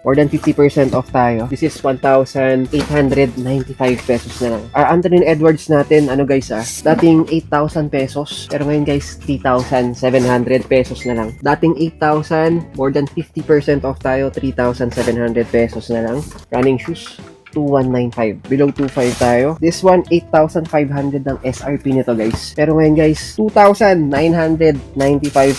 More than 50% off tayo. This is 1,895 pesos na lang. Anthony Edwards natin, ano guys dating 8,000 pesos. Pero ngayon guys, 3,700 pesos na lang. Dating 8,000, more than 50% off tayo, 3,700 pesos na lang. Running shoes, 2,195. Below 2,500 tayo. This one, 8,500 ng SRP nito guys. Pero ngayon guys, 2,995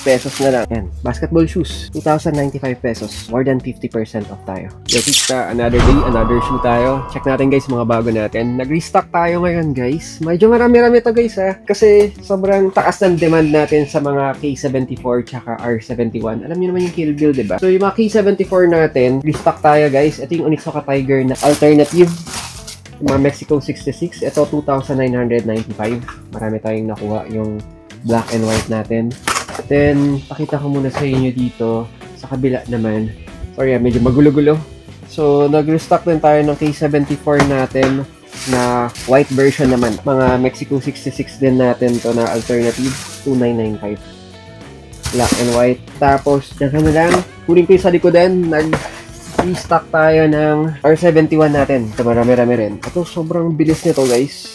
pesos na lang. Yan. Basketball shoes, 2,095 pesos. More than 50% off tayo. Yakita, another day, another shoe tayo. Check natin guys mga bago natin. Nag-restock tayo ngayon guys. Medyo marami-rami to guys kasi sobrang taas ng demand natin sa mga K74 tsaka R71. Alam niyo naman yung Kill Bill, diba? So yung mga K74 natin, restock tayo guys. Ito yung Onitsuka Tiger na alternative. Yung mga Mexico 66. Ito 2,995. Marami tayong nakuha yung black and white natin. Then, pakita ko muna sa inyo dito. Sa kabila naman. Sorry medyo magulo-gulo. So, nag-restock din tayo ng K74 natin na white version naman. Mga Mexico 66 din natin to na alternative. 2,995. Black and white. Tapos, dyan na lang. Kunin ko yung sa likodan. Restock tayo ng R71 natin. Ito marami-rami rin. Ito sobrang bilis nito guys.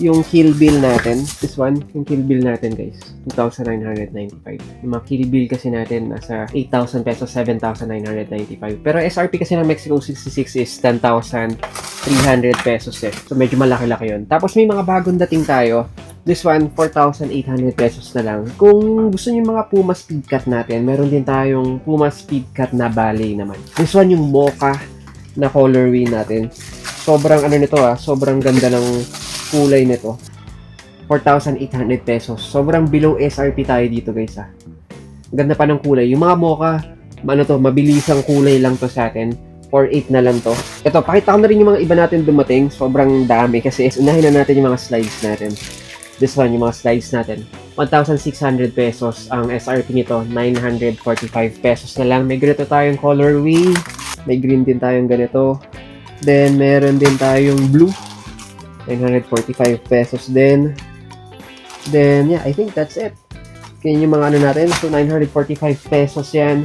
Yung Kill Bill natin. This one, yung Kill Bill natin guys. 2,995. Yung mga Kill Bill kasi natin nasa 8,000 pesos, 7,995. Pero SRP kasi ng Mexico 66 is 10,300 pesos So medyo malaki-laki yun. Tapos may mga bagong dating tayo. This one, 4,800 pesos na lang. Kung gusto niyo mga Puma Speed Cut natin, meron din tayong Puma Speed Cut na ballet naman. This one, yung mocha na colorway natin. Sobrang nito sobrang ganda ng kulay nito. 4,800 pesos. Sobrang below SRP tayo dito guys Ganda pa ng kulay. Yung mga mocha, mabilisang kulay lang to sa atin. 4,800 na lang to. Ito, pakita ko na rin yung mga iba natin dumating. Sobrang dami kasi unahin na natin yung mga slides natin. This one, yung mga slides natin. 1,600 pesos. Ang SRP nito, 945 pesos na lang. May ganito tayong colorway. May green din tayong ganito. Then, meron din tayong blue. 945 pesos din. Then, yeah, I think that's it. Kaya yung mga natin. So, 945 pesos yan.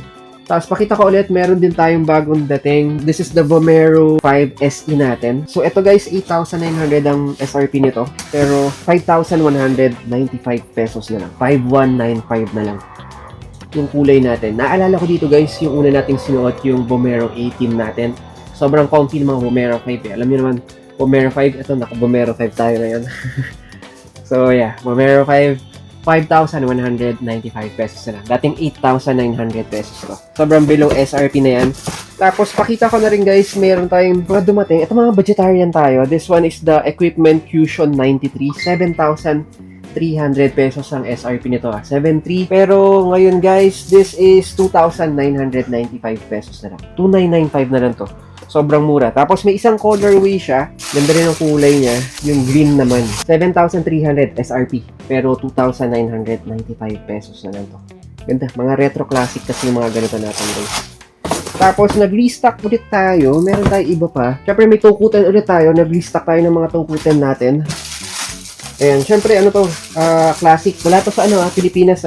Tapos, pakita ko ulit, meron din tayong bagong dating. This is the Vomero 5 SE natin. So, ito guys, 8,900 ang SRP nito. Pero, 5,195 pesos na lang. 5,195 na lang. Yung kulay natin. Naalala ko dito guys, yung una nating sinuot, yung Vomero 18 natin. Sobrang comfy ng mga Vomero 5 Alam niyo naman, Vomero 5, ito, naka-Vomero 5 tayo ngayon. So, yeah, Vomero 5, 5,195 pesos na lang. Dating 8,900 pesos to. Sobrang below SRP na yan. Tapos, pakita ko na rin guys, meron tayong mga dumating. Ito mga budgetarian tayo. This one is the Equipment Fusion 93. 7,300 pesos ang SRP nito 7,300. Pero, ngayon guys, this is 2,995 pesos na lang. 2,995 na lang to. Sobrang mura. Tapos may isang colorway siya. Ganda rin ang kulay niya. Yung green naman. 7,300 SRP. Pero 2,995 pesos na lang to. Ganda. Mga retro classic kasi yung mga ganito natin guys. Tapos nag-restock ulit tayo. Meron tayo iba pa. Siyempre may tungkutan ulit tayo. Nag-restock tayo ng mga tungkutan natin. Ayan. Siyempre classic. Wala to sa Pilipinas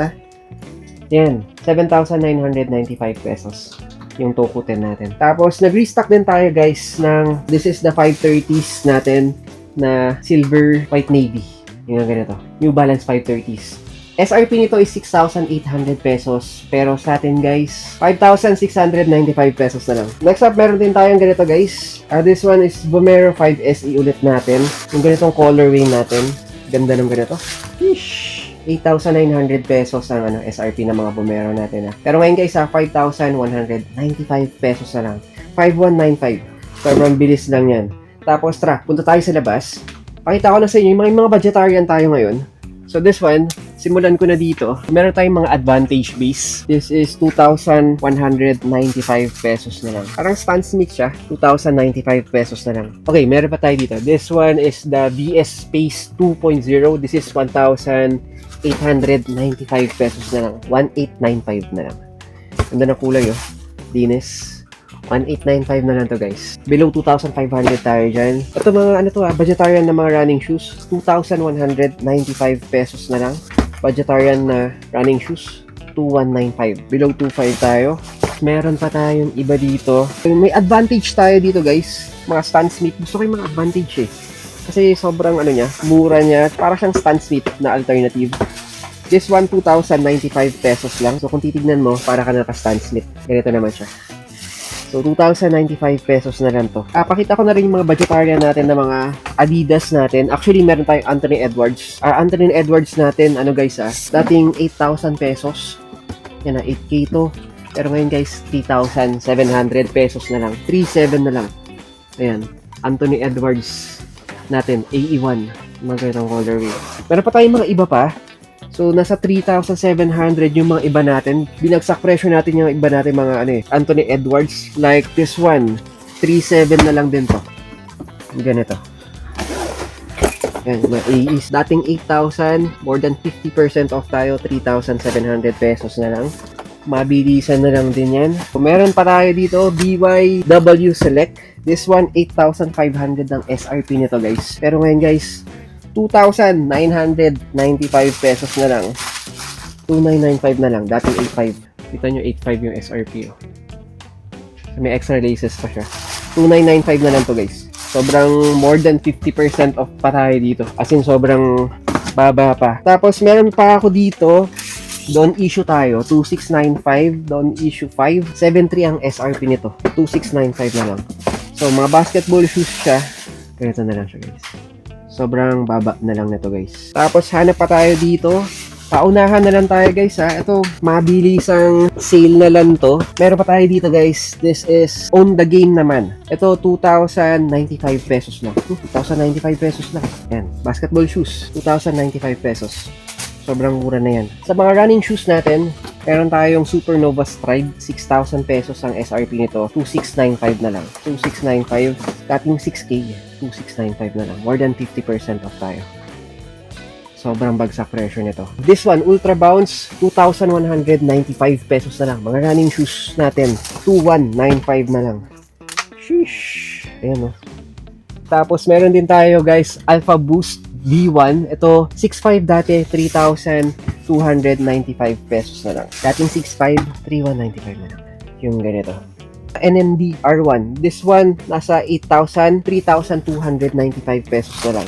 Ayan. 7,995 pesos. Yung Tokuten natin. Tapos, nag-restock din tayo guys ng, this is the 530s natin na silver white navy. Yung ganito. New Balance 530s. SRP nito is 6,800 pesos. Pero sa atin guys, 5,695 pesos na lang. Next up, meron din tayong ganito guys. This one is Vomero 5 SE ulit natin. Yung ganitong colorway natin. Ganda ng ganito. Sheesh! 8,900 pesos ang SRP ng mga Vomero natin Pero ngayon guys 5,195 pesos na lang. 5,195. Sobrang bilis lang yan. Tapos punta tayo sa labas. Pakita ko na sa inyo yung mga budgetarian tayo ngayon. So this one, simulan ko na dito. Meron tayong mga advantage base. This is 2,195 pesos na lang. Parang Stan Smith siya. 2,095 pesos na lang. Okay, meron pa tayo dito. This one is the VS Space 2.0. This is 1,895 pesos na lang. 1,895 na lang. Ganda ng kulay Linis. 1,895 na lang to guys. Below 2,500 tayo dyan. Ito mga budgetarian na mga running shoes. 2,195 pesos na lang. Budgetarian na running shoes. 2,195. Below 2,500 tayo. meron pa tayong iba dito. May advantage tayo dito guys. Mga Stan Smith. Gusto ko yung mga advantage eh. Kasi sobrang ano niya, mura niya. Para siyang Stan Smith na alternative. This one, 2,095 pesos lang. So kung titignan mo, para ka naka-Stan Smith. Ganito naman siya. So 2,095 pesos na lang to. Pakita ko na rin yung mga budgetarian natin na mga Adidas natin. Actually, meron tayong Anthony Edwards. Anthony Edwards natin, ano guys dating 8,000 pesos. Yan na, 8K to. Pero ngayon guys, 3,700 pesos na lang. 3,700 na lang. Ayan, Anthony Edwards natin, AE1. Mga ganitong colorway. Meron pa tayong mga iba pa. So, nasa 3,700 yung mga iba natin. Binagsak presyo natin yung iba natin mga Anthony Edwards. Like this one, 3,700 na lang din to. Ganito. Yan, mga AEs. Dating 8,000, more than 50% off tayo. 3,700 pesos na lang. Mabilisan na lang din yan. So, meron pa tayo dito, BYW Select. This one, 8,500 ang SRP nito guys. Pero ngayon guys, 2,995 pesos na lang. 2,995 na lang. Dating 8,500. Kita nyo, 8,500 yung SRP. Oh. May extra laces pa siya. 2,995 na lang to guys. Sobrang more than 50% off pa tayo dito. As in, sobrang baba pa. Tapos, meron pa ako dito. Don't issue tayo. 2,695. Don't issue 5. 7,300 ang SRP nito. 2,695 na lang. So, mga basketball shoes siya. Ganito na lang siya guys. Sobrang baba na lang nito guys. Tapos hanap pa tayo dito. Paunahan na lang tayo guys Ito, mabilisang sale na lang to. Meron pa tayo dito guys. This is On The Game naman. Ito, 2,095 pesos lang. 2,095 pesos lang. Yan. Basketball shoes. 2,095 pesos. Sobrang mura na yan. Sa mga running shoes natin, meron tayong Supernova Stride. 6,000 pesos ang SRP nito. 2,695 na lang. 2,695. Dating 6K. 2,695 na lang. More than 50% off tayo. Sobrang bagsak presyo nito. This one, Ultra Bounce, 2,195 pesos na lang. Mga running shoes natin, 2,195 na lang. Sheesh. Ayan o. Tapos meron din tayo guys, Alpha Boost V1. Ito, 6,500 dati, 3,295 pesos na lang. Dating 6,500, 3,195 na lang. Yung ganito. NMD R1. This one, nasa 8,000, 3,295 pesos na lang.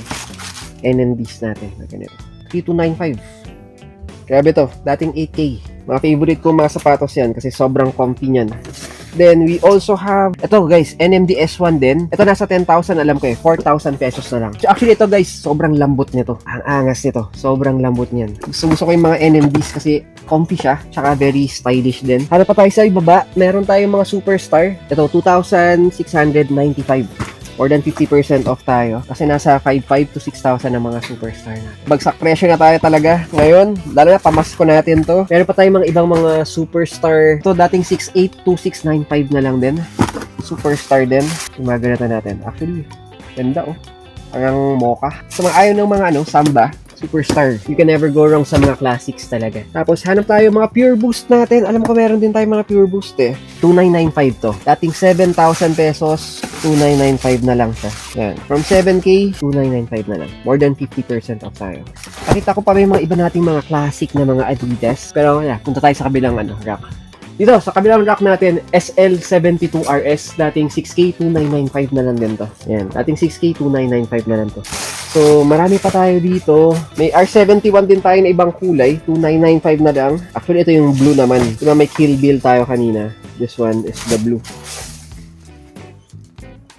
NMDs natin na ganito. 3,295. Grabe to. Dating 8K. Mga favorite ko mga sapatos yan kasi sobrang comfy niyan. Then, we also have, ito guys, NMD S1 din. Ito nasa 10,000, alam ko 4,000 pesos na lang. So, actually, ito guys, sobrang lambot nito. Ang angas nito. Sobrang lambot niyan. Gusto ko yung mga NMDs kasi comfy siya. Tsaka very stylish din. Hanap pa tayo sa ibaba. Meron tayong mga Superstar. Ito, 2,695. More than 50% off tayo. Kasi nasa 5,500 to 6,000 ang mga Superstar na. Bagsak presyo na tayo talaga ngayon. Lalo na pamasko natin to. Meron pa tayong mga ibang mga Superstar. Ito dating 6,800 to 6,995 na lang din. Superstar din. Yung mga ganito natin. Actually, ganda oh. Parang mocha. Sa mga ayaw ng mga Samba, Superstar. You can never go wrong sa mga classics talaga. Tapos, hanap tayo mga Pure Boost natin. Alam ko meron din tayo mga Pure Boost 2,995 to. Dating 7,000 pesos, 2,995 na lang siya. Yan. From 7K, 2,995 na lang. More than 50% off tayo. Nakita ko pa may mga iba nating mga classic na mga Adidas. Pero, punta tayo sa kabilang rack. Dito, sa kabilang rack natin, SL72RS. Dating 6K, 2,995 na lang din to. Yan. Dating 6K, 2,995 na lang to. So, marami pa tayo dito. May R71 din tayo na ibang kulay. 2,995 na lang. Actually, ito yung blue naman. Diba may Kill Bill tayo kanina. This one is the blue.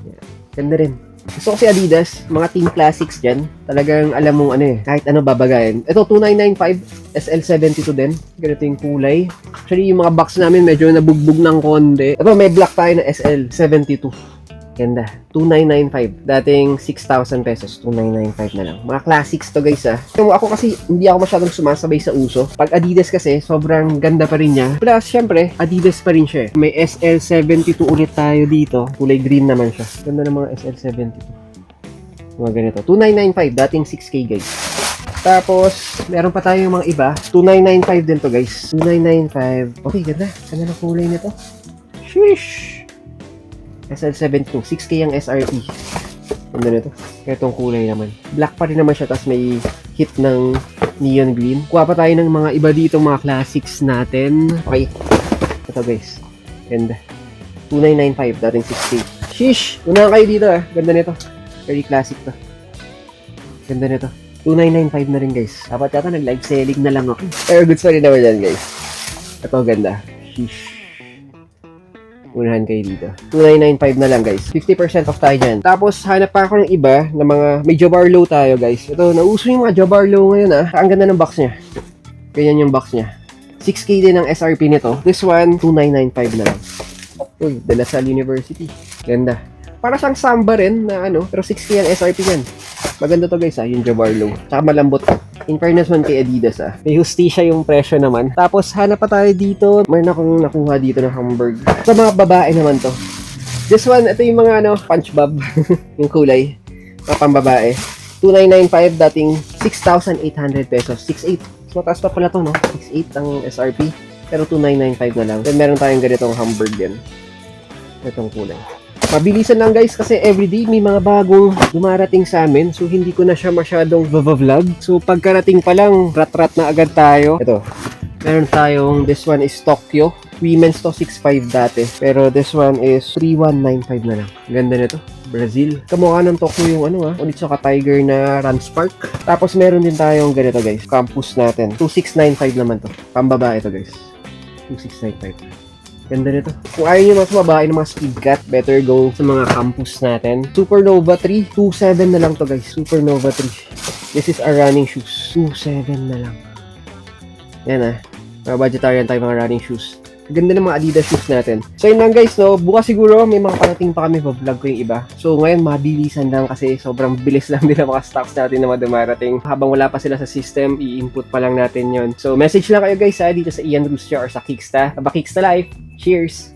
Yeah. Ganda rin. Gusto ko si Adidas. Mga team classics dyan. Talagang alam mong kahit ano babagayin. Ito, 2,995. SL72 din. Ganito yung kulay. Actually, yung mga box namin medyo nabugbog ng konti. Ito, may black tayo na SL72. Ganda. 2,995. Dating 6,000 pesos. 2,995 na lang. Mga classics to guys Ako kasi hindi ako masyadong sumasabay sa uso. Pag Adidas kasi, sobrang ganda pa rin niya. Plus, syempre, Adidas pa rin siya. May SL72 ulit tayo dito. Kulay green naman siya. Ganda ng mga SL72. Mga ganito. 2,995. Dating 6K guys. Tapos, meron pa tayong mga iba. 2,995 din to guys. 2,995. Okay, ganda. Ganda ng kulay nito. Sheesh! SL72, 6K ang SRP. Ano nito? Itong kulay naman. Black pa rin naman siya, tapos may hit ng neon green. Kuha pa tayo ng mga iba dito, mga classics natin. Okay. Ito guys. And 2995, dating 6K. Sheesh! Unahan kayo dito ah. Ganda nito. Very classic to. Ganda nito. 2995 na rin guys. Dapat yata nag-live selling na lang ako. Pero goods pa rin naman yan guys. Ito ganda. Sheesh. Unahan kayo dito. 2995 na lang guys. 50% off tayo dyan. Tapos hanap pa ako ng iba na mga may Jabbar low tayo guys. Ito, nauso yung mga Jabbar low ngayon ah. Ang ganda ng box niya. Ganyan yung box niya. 6K din ang SRP nito. This one, 2995 na lang. Uy, De La Salle University. Ganda. Para siyang Samba rin na ano, pero 6K ang SRP yan. Maganda to guys yung Jabbar low. Tsaka malambot. In fairness man kay Adidas May hustisya yung presyo naman. Tapos hanap pa tayo dito. Meron akong nakuha dito ng Hamburg. Sa mga babae naman to. This one, ito yung mga punch bob. Yung kulay. Mga pambabae. 2995 dating 6,800 pesos. 6,800. So mataas pa pala to 6,800 ang SRP. Pero 2,995 na lang. Then meron tayong ganitong Hamburg din. Itong kulay. Mabilisan lang guys kasi everyday may mga bagong dumarating sa amin. So hindi ko na siya masyadong vlog. So pagkarating pa lang, rat-rat na agad tayo. Ito. Meron tayong, this one is Tokyo. Women's to 6,500 dati. Pero this one is 3,195 na lang. Ganda nito. Brazil. Kamukha ng Tokyo yung Onitsuka Tiger na Run Spark. Tapos meron din tayong ganito guys. Campus natin. 2,695 naman to. Pambabae to guys. 2,695. Ganda nito. Kung ayaw nyo mas mababae ng mga speed cat, better go sa mga campus natin. Supernova 3, 2,700 na lang to guys. Supernova 3. This is our running shoes. 2,700 na lang. Yan mga budgetarian tayo mga running shoes. Ganda ng mga Adidas shoes natin. So yun lang guys, bukas siguro may mga parating pa kami, vlog ko yung iba. So ngayon mabilisan lang kasi sobrang bilis lang din ang mga stocks natin na dumarating. Habang wala pa sila sa system, i-input pa lang natin yon. So message lang kayo guys dito sa Ian Rustia or sa Kicksta. Aba Kicksta Life. Cheers!